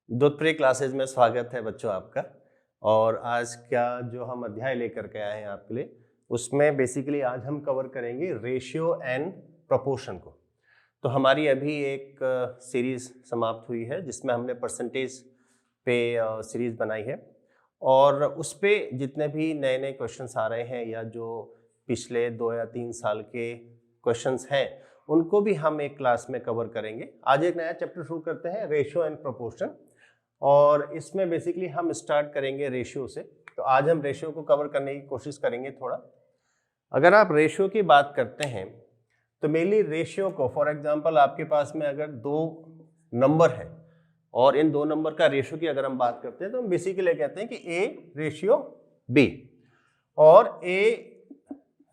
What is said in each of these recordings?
दूधप्रिय classes में स्वागत है बच्चों आपका। और आज का जो हम अध्याय लेकर के आए हैं आपके लिए, उसमें बेसिकली आज हम कवर करेंगे रेशियो एंड प्रोपोर्शन को। तो हमारी अभी एक सीरीज समाप्त हुई है जिसमें हमने परसेंटेज पे सीरीज बनाई है, और उस पे जितने भी नए नए क्वेश्चंस आ रहे हैं या जो पिछले 2 या 3 साल के क्वेश्चंस हैं उनको भी हम एक क्लास में कवर करेंगे। आज एक नया चैप्टर शुरू करते हैं, रेशियो एंड प्रोपोर्शन, और इसमें बेसिकली हम स्टार्ट करेंगे रेशियो से। तो आज हम रेशियो को कवर करने की कोशिश करेंगे थोड़ा। अगर आप रेशियो की बात करते हैं तो मेनली रेशियो को, फॉर एग्जांपल आपके पास में अगर 2 नंबर है और इन 2 नंबर का रेशियो की अगर हम बात करते हैं तो हम बेसिकली कहते हैं कि ए रेशियो बी, और ए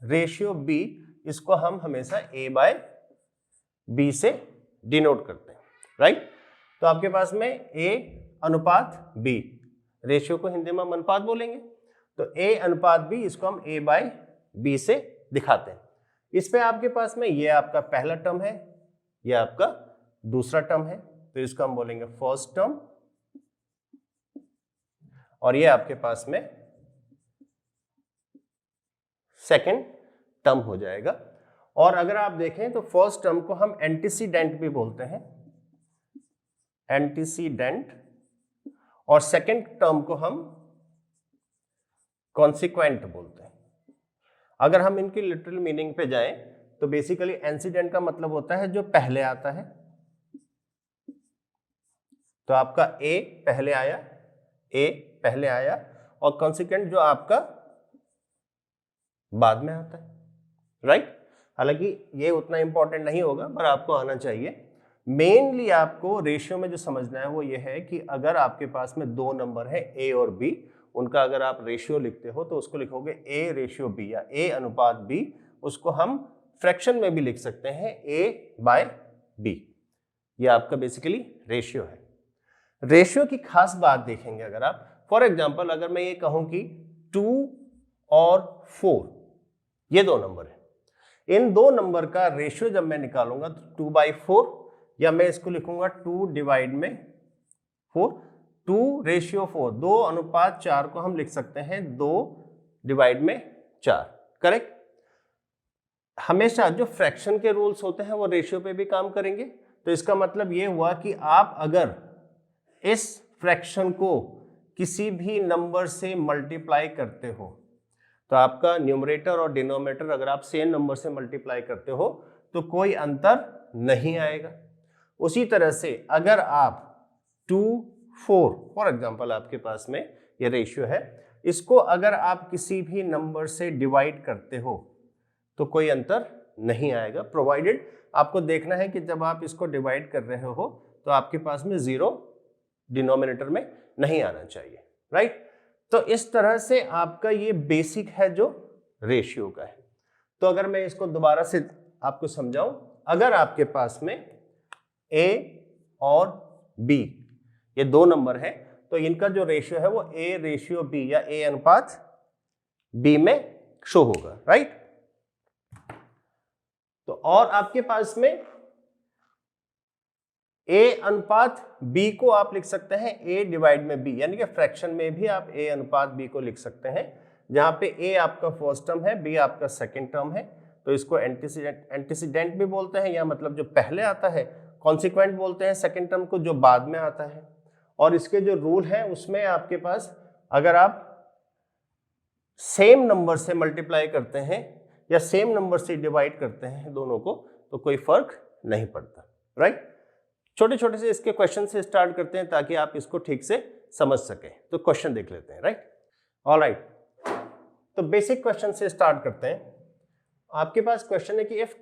रेशियो बी इसको हम हमेशा ए बाय बी से डिनोट करते हैं, राइट। तो आपके पास में ए अनुपात बी, रेशियो को हिंदी में हम अनुपात बोलेंगे, तो ए अनुपात बी इसको हम ए बाय बी से दिखाते हैं। इस पे आपके पास में ये आपका पहला टर्म है, ये आपका दूसरा टर्म है, तो इसको हम बोलेंगे फर्स्ट टर्म, और ये आपके पास में सेकंड टर्म हो जाएगा। और अगर आप देखें तो फर्स्ट टर्म को हम एंटीसीडेंट भी बोलते हैं, एंटीसीडेंट, और सेकंड टर्म को हम कॉन्सिक्वेंट बोलते हैं। अगर हम इनकी लिटरल मीनिंग पे जाएं तो बेसिकली एंसीडेंट का मतलब होता है जो पहले आता है, तो आपका ए पहले आया, ए पहले आया, और कॉन्सिक्वेंट जो आपका बाद में आता है, राइट। हालांकि ये उतना इंपॉर्टेंट नहीं होगा पर आपको आना चाहिए। मेनली आपको रेशियो में जो समझना है वो ये है कि अगर आपके पास में 2 नंबर है ए और बी, उनका अगर आप रेशियो लिखते हो तो उसको लिखोगे ए रेशियो बी या ए अनुपात बी। उसको हम फ्रैक्शन में भी लिख सकते हैं ए बाय बी। ये आपका बेसिकली रेशियो है। रेशियो की खास बात देखेंगे अगर आप, फॉर एग्जाम्पल अगर मैं ये कहूं कि 2 और 4 ये 2 नंबर है, इन 2 नंबर का रेशियो जब मैं निकालूंगा तो 2/4, या मैं इसको लिखूंगा 2 डिवाइड में 4, 2 रेशियो 4, 2 अनुपात 4 को हम लिख सकते हैं 2 डिवाइड में 4, करेक्ट। हमेशा जो फ्रैक्शन के रूल्स होते हैं वो रेशियो पे भी काम करेंगे। तो इसका मतलब ये हुआ कि आप अगर इस फ्रैक्शन को किसी भी नंबर से मल्टीप्लाई करते हो तो आपका न्यूमरेटर और डिनोमिनेटर अगर आप सेम नंबर से मल्टीप्लाई करते हो तो कोई अंतर नहीं आएगा। उसी तरह से अगर आप 2, 4 फॉर एग्जांपल आपके पास में ये रेशियो है, इसको अगर आप किसी भी नंबर से डिवाइड करते हो तो कोई अंतर नहीं आएगा, प्रोवाइडेड आपको देखना है कि जब आप इसको डिवाइड कर रहे हो तो आपके पास में 0 डिनोमिनेटर में नहीं आना चाहिए, राइट। तो इस तरह से आपका ये बेसिक है जो रेशियो का है। तो अगर मैं इसको दोबारा से आपको समझाऊं, अगर आपके पास में ए और बी ये 2 नंबर है तो इनका जो रेशियो है वो ए रेशियो बी या ए अनुपात बी में शो होगा, राइट। तो और आपके पास में ए अनुपात बी को आप लिख सकते हैं ए डिवाइड में बी, यानी कि फ्रैक्शन में भी आप ए अनुपात बी को लिख सकते हैं, जहां पे ए आपका फर्स्ट टर्म है, बी आपका सेकंड टर्म है। तो इसको एंटीसीडेंट भी बोलते हैं, या मतलब जो पहले आता है, कॉन्सिक्वेंट बोलते हैं सेकंड टर्म को जो बाद में आता है। और इसके जो रूल है उसमें आपके पास अगर आप सेम नंबर से मल्टीप्लाई करते हैं या सेम नंबर से डिवाइड करते हैं दोनों को तो कोई फर्क नहीं पड़ता, राइट। छोटे छोटे से इसके क्वेश्चन से स्टार्ट करते हैं ताकि आप इसको ठीक से समझ सकें। तो क्वेश्चन देख लेते हैं, राइट। ऑलराइट, तो बेसिक क्वेश्चन से स्टार्ट करते हैं। आपके पास क्वेश्चन है कि if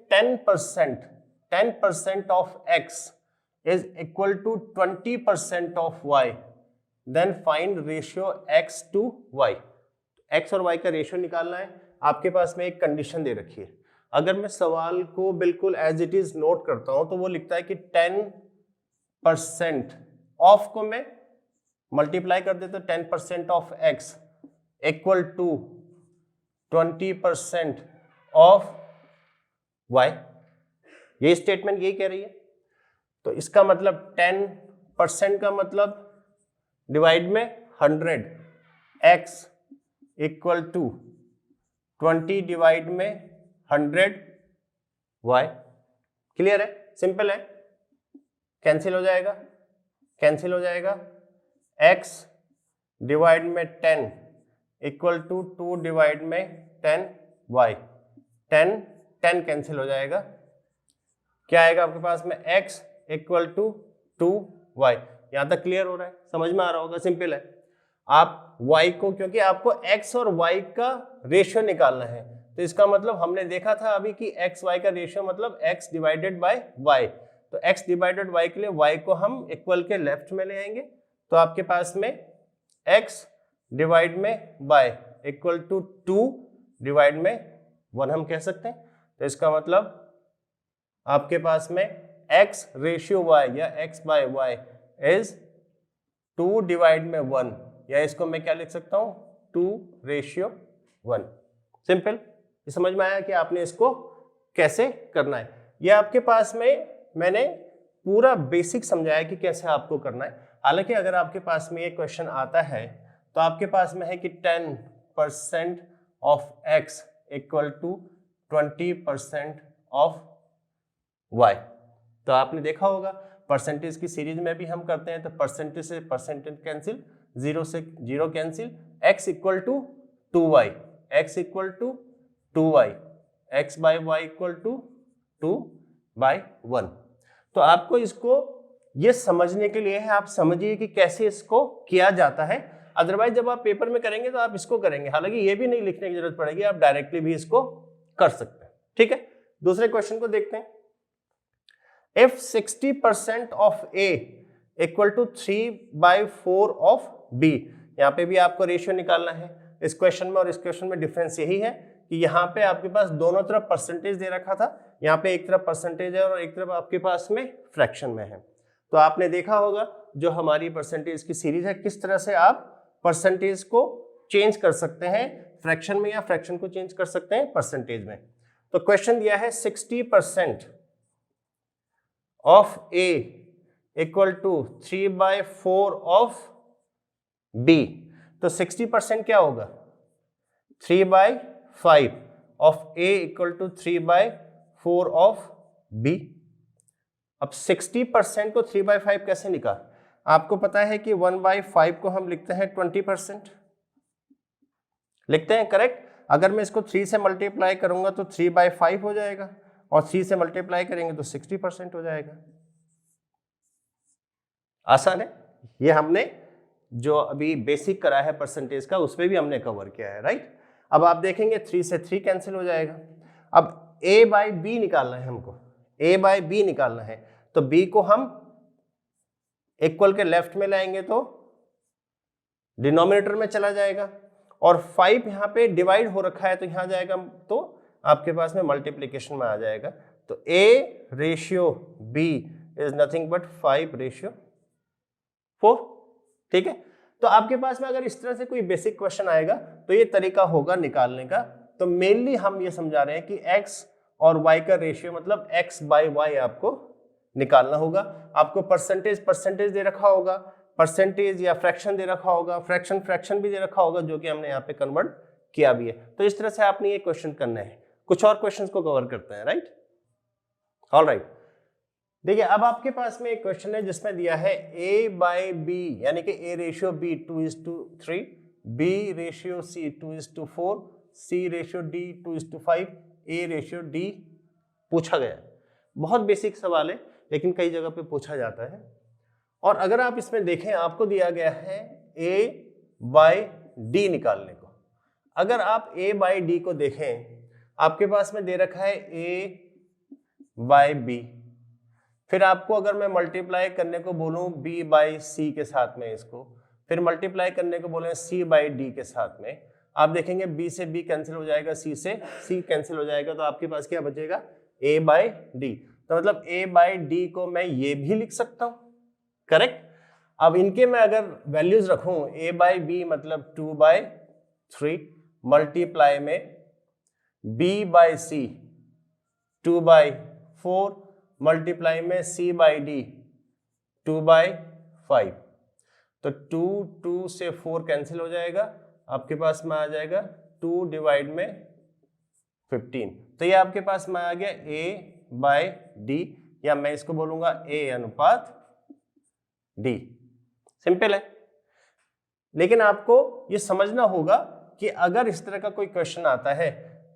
10% of x is equal to 20% of y, then find ratio x to y। x और y का रेशियो निकालना है। आपके पास में एक कंडीशन दे रखी है। अगर मैं सवाल को बिल्कुल एज इट इज नोट करता हूं तो वो लिखता है कि 10% ऑफ को मैं मल्टीप्लाई कर देता हूं, 10% of x equal to 20% of y। ये स्टेटमेंट यही कह रही है। तो इसका मतलब 10% का मतलब डिवाइड में 100, x इक्वल टू 20 डिवाइड में 100 y। क्लियर है, सिंपल है, कैंसिल हो जाएगा, कैंसिल हो जाएगा। x डिवाइड में 10 इक्वल टू 2 डिवाइड में 10 y, 10 कैंसिल हो जाएगा। क्या आएगा आपके पास में, x इक्वल टू 2y। यहां तक क्लियर हो रहा है, समझ में आ रहा होगा, सिंपल है। आप y को, क्योंकि आपको x और y का रेशियो निकालना है, तो इसका मतलब हमने देखा था अभी कि x y का रेशियो मतलब x डिवाइडेड बाय y, तो x डिवाइडेड y के लिए y को हम इक्वल के लेफ्ट में ले आएंगे, तो आपके पास में x डिवाइड में y इक्वल टू 2 डिवाइड में 1 हम कह सकते हैं। तो इसका मतलब आपके पास में x रेशियो y या x by y is 2 divide में 1, या इसको मैं क्या लिख सकता हूं, 2 रेशियो 1। सिंपल, ये समझ में आया कि आपने इसको कैसे करना है। ये आपके पास में मैंने पूरा बेसिक समझाया कि कैसे आपको करना है। हालांकि अगर आपके पास में ये क्वेश्चन आता है तो आपके पास में है कि 10% of x equal to 20% of y। तो आपने देखा होगा परसेंटेज की सीरीज में भी हम करते हैं, तो परसेंटेज से परसेंटेज कैंसिल, 0 से 0 cancel, x equal to 2y, x equal to 2y, x by y equal to 2/1। तो आपको इसको ये समझने के लिए है, आप समझिए कि कैसे इसको किया जाता है। अदरवाइज जब आप पेपर में करेंगे तो आप इसको करेंगे, हालांकि ये भी नहीं लिखने की जरूरत पड़ेगी, आप डायरेक्टली भी इसको कर सकते हैं। ठीक है, दूसरे क्वेश्चन को देखते हैं। If 60% of A equal to 3/4 of B, यहाँ पे भी आपको रेशियो निकालना है। इस क्वेश्चन में और इस क्वेश्चन में डिफरेंस यही है कि यहाँ पे आपके पास दोनों तरफ परसेंटेज दे रखा था, यहाँ पे एक तरफ परसेंटेज है और एक तरफ आपके पास में फ्रैक्शन में है। तो आपने देखा होगा जो हमारी परसेंटेज की सीरीज है, किस तरह से आप परसेंटेज को चेंज कर सकते हैं फ्रैक्शन में, या फ्रैक्शन को चेंज कर सकते हैं परसेंटेज में। तो क्वेश्चन दिया है 60% of A equal to 3/4 of B। तो 60% क्या होगा, 3/5 of A equal to 3/4 of B। अब 60% को 3/5 कैसे निकाल, आपको पता है कि 1/5 को हम लिखते हैं 20%, लिखते हैं, करेक्ट। अगर मैं इसको 3 से मल्टीप्लाई करूंगा तो 3/5 हो जाएगा, और 3 से मल्टीप्लाई करेंगे तो 60% हो जाएगा। आसान है, ये हमने जो अभी बेसिक करा है परसेंटेज का उसमें भी हमने कवर किया है, राइट। अब आप देखेंगे 3 से 3 कैंसिल हो जाएगा। अब A बाई बी निकालना है हमको, A बाई बी निकालना है, तो B को हम इक्वल के लेफ्ट में लाएंगे तो डिनोमिनेटर में चला जाएगा, और 5 यहाँ पे डिवाइड हो रखा है तो यहाँ जाएगा, तो आपके पास में मल्टीप्लीकेशन में आ जाएगा। तो A ratio B is nothing but 5/4। ठीक है, तो आपके पास में अगर इस तरह से कोई बेसिक क्वेश्चन आएगा तो ये तरीका होगा निकालने का। तो मेनली हम ये समझा रहे हैं कि x और y का रेशियो मतलब x बाय y आपको निकालना होगा। आपको परसेंटेज दे रखा होगा, परसेंटेज या फ्रैक्शन दे रखा होगा, फ्रैक्शन भी दे रखा होगा, जो कि हमने यहाँ पे कन्वर्ट किया भी है। तो इस तरह से आपने ये क्वेश्चन करना है। कुछ और क्वेश्चंस को कवर करते हैं, राइट। ऑलराइट, देखिए अब आपके पास में एक क्वेश्चन है जिसमें दिया है A बाई B, यानी कि A ratio B 2:3, B ratio C 2:4, C ratio D 2:5, A ratio D पूछा गया। बहुत बेसिक सवाल है लेकिन कई जगह पे पूछा जाता है। और अगर आप इसमें देखें, आपको दिया गया है A बाई D निकालने को। अगर आप A बाई D को देखें, आपके पास में दे रखा है A बाई B, फिर आपको अगर मैं मल्टीप्लाई करने को बोलूं B बाई C के साथ में इसको, फिर मल्टीप्लाई करने को बोले C बाई D के साथ में, आप देखेंगे B से B कैंसिल हो जाएगा, C से C कैंसिल हो जाएगा, तो आपके पास क्या बचेगा A बाई D। तो मतलब A बाई D को मैं ये भी लिख सकता हूं, करेक्ट। अब इनके मैं अगर वैल्यूज रखूं, A बाई B मतलब 2/3 मल्टीप्लाई में B बाई C 2/4 मल्टीप्लाई में C बाई D 2/5। तो 2 से 4 कैंसिल हो जाएगा, आपके पास में आ जाएगा 2 डिवाइड में 15। तो ये आपके पास में आ गया A/D, या मैं इसको बोलूंगा A अनुपात D। सिंपल है। लेकिन आपको ये समझना होगा कि अगर इस तरह का कोई क्वेश्चन आता है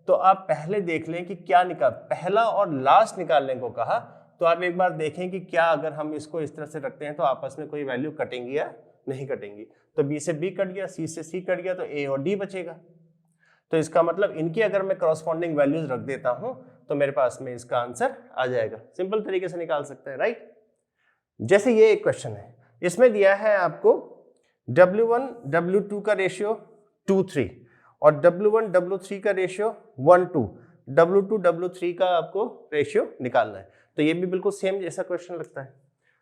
तो आप पहले देख लें कि क्या पहला और लास्ट निकालने को कहा, तो आप एक बार देखें कि क्या अगर हम इसको इस तरह से रखते हैं तो आपस में कोई वैल्यू कटेंगी या नहीं कटेंगी। तो B से B कट गया, C से C कट गया, तो A और D बचेगा। तो इसका मतलब इनकी अगर मैं करस्पॉन्डिंग वैल्यूज रख देता हूं तो मेरे पास में इसका आंसर आ जाएगा। सिंपल तरीके से निकाल सकते हैं, राइट। जैसे ये एक क्वेश्चन है, इसमें दिया है आपको W1 W2 का रेशियो 2:3 और W1 W3 का रेशियो 1:2, W2 W3 का आपको रेशियो निकालना है। तो ये भी बिल्कुल सेम जैसा क्वेश्चन लगता है।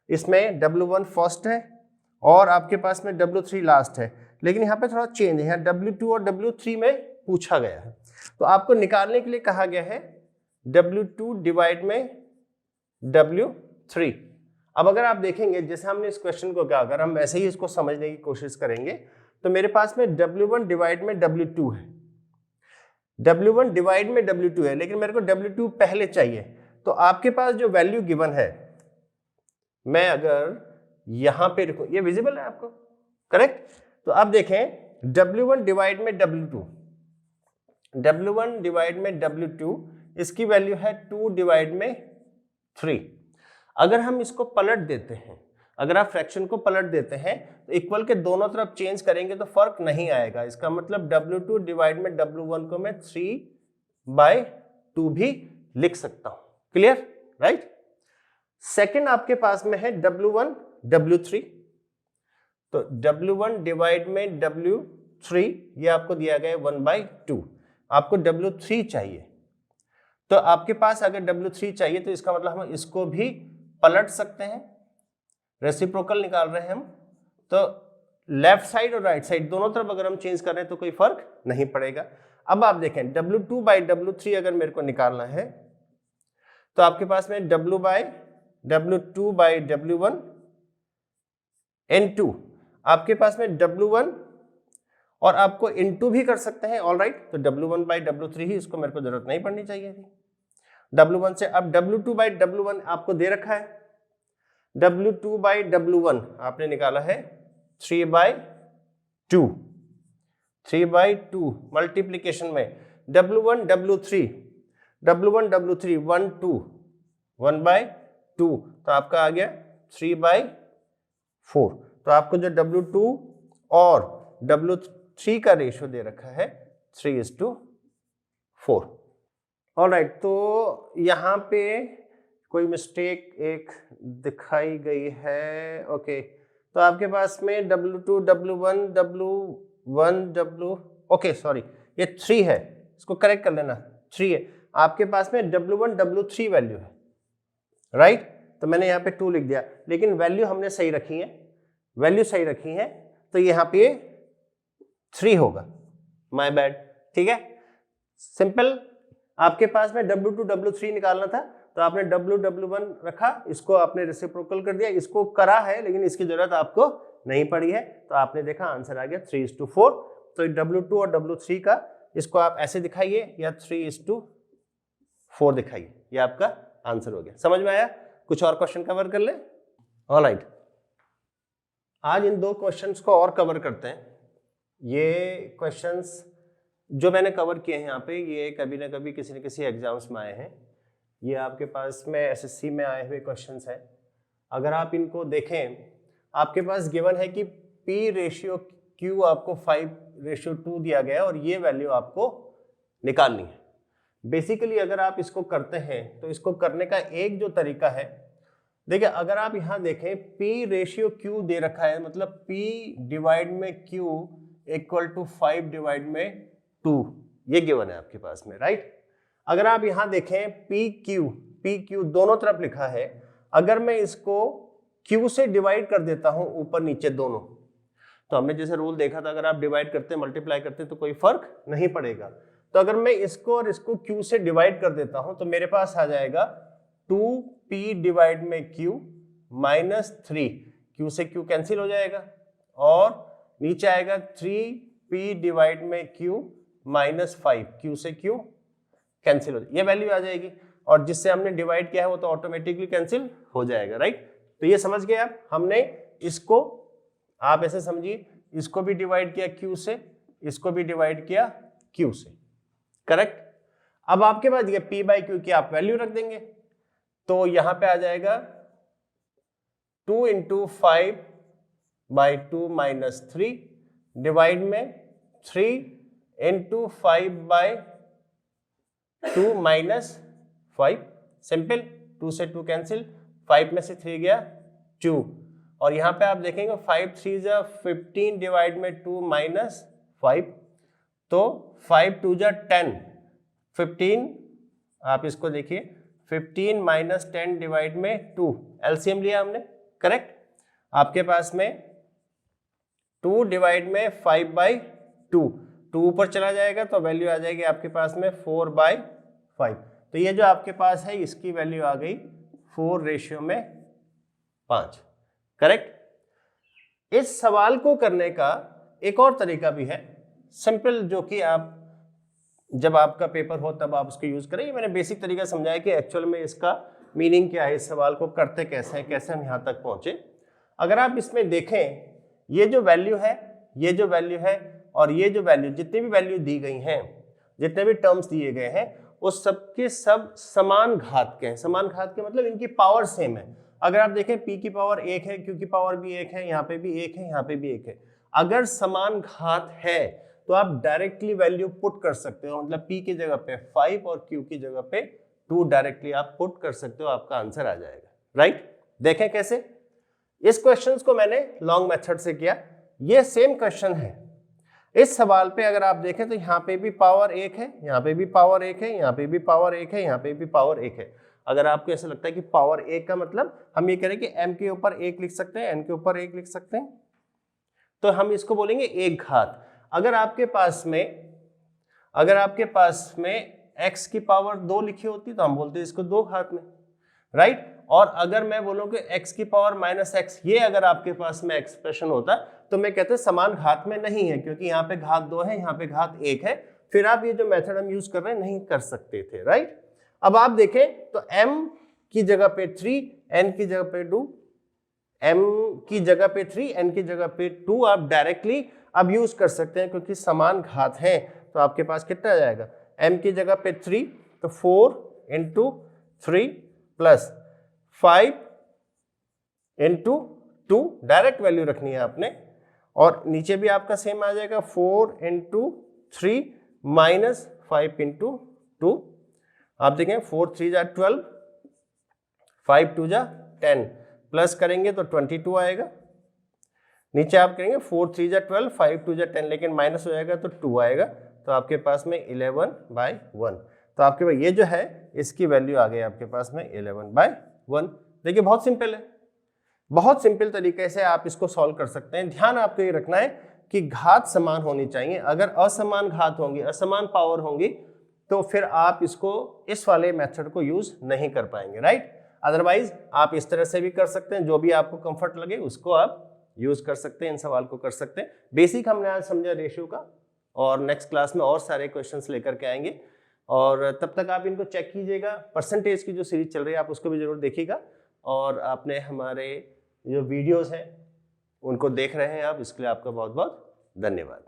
इसमें W1 फर्स्ट है और आपके पास में W3 लास्ट है, लेकिन यहाँ पे थोड़ा चेंज है, यहाँ W2 और W3 में पूछा गया है। तो आपको निकालने के लिए कहा गया है W2 डिवाइड में W3। अब अगर आप देखेंगे जैसे हमने इस क्वेश्चन को क्या, अगर हम वैसे ही इसको समझने की कोशिश करेंगे तो मेरे पास में W1 डिवाइड में W2 है, W1 डिवाइड में W2 है, लेकिन मेरे को W2 पहले चाहिए। तो आपके पास जो वैल्यू गिवन है, मैं अगर यहां पे लिखूं, ये विजिबल है आपको, करेक्ट। तो अब देखें W1 डिवाइड में W2, W1 डिवाइड में W2, इसकी वैल्यू है 2 डिवाइड में 3। अगर हम इसको पलट देते हैं, अगर आप फ्रैक्शन को पलट देते हैं तो इक्वल के दोनों तरफ चेंज करेंगे तो फर्क नहीं आएगा। इसका मतलब W2 डिवाइड में W1 को मैं 3/2 भी लिख सकता हूं। Clear, right. सेकंड आपके पास में है W1 W3, तो W1 डिवाइड में W3 ये आपको दिया गया है 1/2, आपको W3 चाहिए। तो आपके पास अगर W3 चाहिए तो इसका मतलब हम इसको भी पलट सकते हैं, रेसिप्रोकल निकाल रहे हैं हम, तो लेफ्ट साइड और राइट साइड दोनों तरफ अगर हम चेंज कर रहे हैं तो कोई फर्क नहीं पड़ेगा। अब आप देखें W2/W3 अगर मेरे को निकालना है तो आपके पास में W2/W1 N2, आपके पास में W1 और आपको N2 भी कर सकते हैं, ऑल राइट। तो W1/W3 ही, इसको मेरे को जरूरत नहीं पड़नी चाहिए थी W1 से। अब W2/W1 आपको दे रखा है, W2/W1 आपने निकाला है 3/2, 3/2 मल्टीप्लीकेशन में W1 W3 1 2 1/2, तो आपका आ गया 3/4। तो आपको जो W2 और W3 का रेशियो दे रखा है 3:4। ऑलराइट, तो यहाँ पे कोई मिस्टेक एक दिखाई गई है, ओके। तो आपके पास में W2 W1 ओके सॉरी, ये 3 है, इसको करेक्ट कर लेना, 3 है। आपके पास में W1 W3 वैल्यू है, राइट। तो मैंने यहाँ पे 2 लिख दिया, लेकिन वैल्यू हमने सही रखी है, वैल्यू सही रखी है, तो यहाँ पे 3 होगा, माय बैड, ठीक है। सिंपल, आपके पास में W2 W3 निकालना था तो आपने W1 रखा, इसको आपने रेसिप्रोकल कर दिया, इसको करा है लेकिन इसकी जरूरत आपको नहीं पड़ी है, तो आपने देखा आंसर आ गया 3:4। तो W2 और W3 का इसको आप ऐसे दिखाइए या 3:4 दिखाइए, ये आपका आंसर हो गया। समझ में आया? कुछ और क्वेश्चन कवर कर ले। ऑलराइट, आज इन 2 क्वेश्चंस को और कवर करते हैं। ये क्वेश्चंस जो मैंने कवर किए हैं यहाँ पे, ये कभी ना कभी किसी न किसी एग्जाम्स में आए हैं। ये आपके पास में SSC में आए हुए क्वेश्चंस हैं। अगर आप इनको देखें, आपके पास गिवन है कि P/Q आपको 5:2 दिया गया है और ये वैल्यू आपको निकालनी है। बेसिकली अगर आप इसको करते हैं तो इसको करने का एक जो तरीका है, देखिए अगर आप यहाँ देखें P/Q दे रखा है, मतलब P डिवाइड में Q इक्वल टू 5 डिवाइड में 2, ये गिवन है आपके पास में, राइट। अगर आप यहां देखें PQ दोनों तरफ लिखा है, अगर मैं इसको Q से डिवाइड कर देता हूं ऊपर नीचे दोनों, तो हमने जैसे रूल देखा था, अगर आप डिवाइड करते मल्टीप्लाई करते तो कोई फर्क नहीं पड़ेगा। तो अगर मैं इसको और इसको Q से डिवाइड कर देता हूं तो मेरे पास आ जाएगा 2P डिवाइड में Q -3, Q से Q कैंसिल हो जाएगा और नीचे आएगा 3p डिवाइड में q माइनस 5, q से q कैंसिल हो जाए, ये वैल्यू आ जाएगी और जिससे हमने डिवाइड किया है वो तो ऑटोमेटिकली कैंसिल हो जाएगा, राइट। तो ये समझ गए आप, हमने इसको आप ऐसे समझिए, इसको भी डिवाइड किया q से, इसको भी डिवाइड किया q से, करेक्ट। अब आपके पास ये p बाई q की आप वैल्यू रख देंगे, तो यहां पे आ जाएगा 2 इंटू 5 बाई 2 माइनस 3 डिवाइड में 3 इंटू 5 बाई 2 माइनस 5, सिंपल, 2 से 2 कैंसिल, 5 में से 3 गया 2 और यहां पे आप देखेंगे 5 3 जा 15 डिवाइड में 2 माइनस 5, तो 5 2 जा 10, 15 आप इसको देखिए 15 माइनस 10 डिवाइड में 2, एलसीएम लिया हमने, करेक्ट। आपके पास में 2 डिवाइड में 5 बाई 2 ऊपर चला जाएगा तो वैल्यू आ जाएगी आपके पास में 4 बाई 5। तो ये जो आपके पास है इसकी वैल्यू आ गई 4:5, करेक्ट। इस सवाल को करने का एक और तरीका भी है सिंपल, जो कि आप जब आपका पेपर हो तब आप उसको यूज करें। ये मैंने बेसिक तरीका समझाया कि एक्चुअल में इसका मीनिंग क्या है, इस सवाल को करते कैसे हैं, कैसे हम यहाँ तक पहुंचे। अगर आप इसमें देखें, ये जो वैल्यू है, ये जो वैल्यू है और ये जो वैल्यू, जितनी भी वैल्यू दी गई हैं, जितने भी टर्म्स दिए गए हैं, उस सब के सब समान घात के हैं। समान घात के मतलब इनकी पावर सेम है। अगर आप देखें p की पावर 1 है, q की पावर भी 1 है, यहाँ पे भी 1 है, यहाँ पे भी 1 है। अगर समान घात है तो आप डायरेक्टली वैल्यू पुट कर सकते हो, मतलब p की जगह पे 5 और q की जगह पे 2 डायरेक्टली आप पुट कर सकते हो, आपका आंसर आ जाएगा, राइट। देखें कैसे, इस क्वेश्चन को मैंने लॉन्ग मेथड से किया, ये सेम क्वेश्चन है। इस सवाल पे अगर आप देखें तो यहाँ पे भी पावर 1 है, यहाँ पे भी पावर 1 है, यहाँ पे भी पावर 1 है, यहाँ पे भी पावर 1 है। अगर आपको ऐसा लगता है कि पावर 1 का मतलब हम ये करें कि m के ऊपर 1 लिख सकते हैं, n के ऊपर 1 लिख सकते हैं, तो हम इसको बोलेंगे 1 घात। अगर आपके पास में x की पावर 2 लिखी होती तो हम बोलते हैं इसको 2 घात में, राइट। और अगर मैं बोलूं कि x की पावर माइनस x, ये अगर आपके पास में एक्सप्रेशन होता तो मैं कहते समान घात में नहीं है, क्योंकि यहाँ पे घात 2 है, यहाँ पे घात 1 है, फिर आप ये जो मेथड हम यूज कर रहे हैं नहीं कर सकते थे, राइट। अब आप देखें तो m की जगह पे 3, n की जगह पे 2, m की जगह पे 3, n की जगह पे 2 आप डायरेक्टली अब यूज कर सकते हैं, क्योंकि समान घात है। तो आपके पास कितना आ जाएगा, m की जगह पे 3 तो 4 into 3 plus 5 into 2, direct value रखनी है आपने, और नीचे भी आपका सेम आ जाएगा 4 इंटू 3 माइनस 5 इंटू 2। आप देखें 4 3 जा 12, 5 2 जा 10, प्लस करेंगे तो 22 आएगा। नीचे आप करेंगे 4 3 जा 12, 5 2 जा 10, लेकिन माइनस हो जाएगा तो 2 आएगा, तो आपके पास में 11/1। तो आपके पास ये जो है इसकी वैल्यू आ गई आपके पास में 11/1। देखिए बहुत सिंपल है, बहुत सिंपल तरीके से आप इसको सॉल्व कर सकते हैं। ध्यान आपको ये रखना है कि घात समान होनी चाहिए। अगर असमान घात होंगी, असमान पावर होंगी, तो फिर आप इसको इस वाले मेथड को यूज नहीं कर पाएंगे, राइट। अदरवाइज आप इस तरह से भी कर सकते हैं, जो भी आपको कंफर्ट लगे उसको आप यूज कर सकते हैं, इन सवाल को कर सकते हैं। बेसिक हमने आज समझा रेशियो का, और नेक्स्ट क्लास में और सारे क्वेश्चंस लेकर के आएंगे, और तब तक आप इनको चेक कीजिएगा। परसेंटेज की जो सीरीज चल रही है आप उसको भी जरूर देखिएगा, और आपने हमारे जो वीडियोस हैं उनको देख रहे हैं आप, इसके लिए आपका बहुत बहुत धन्यवाद।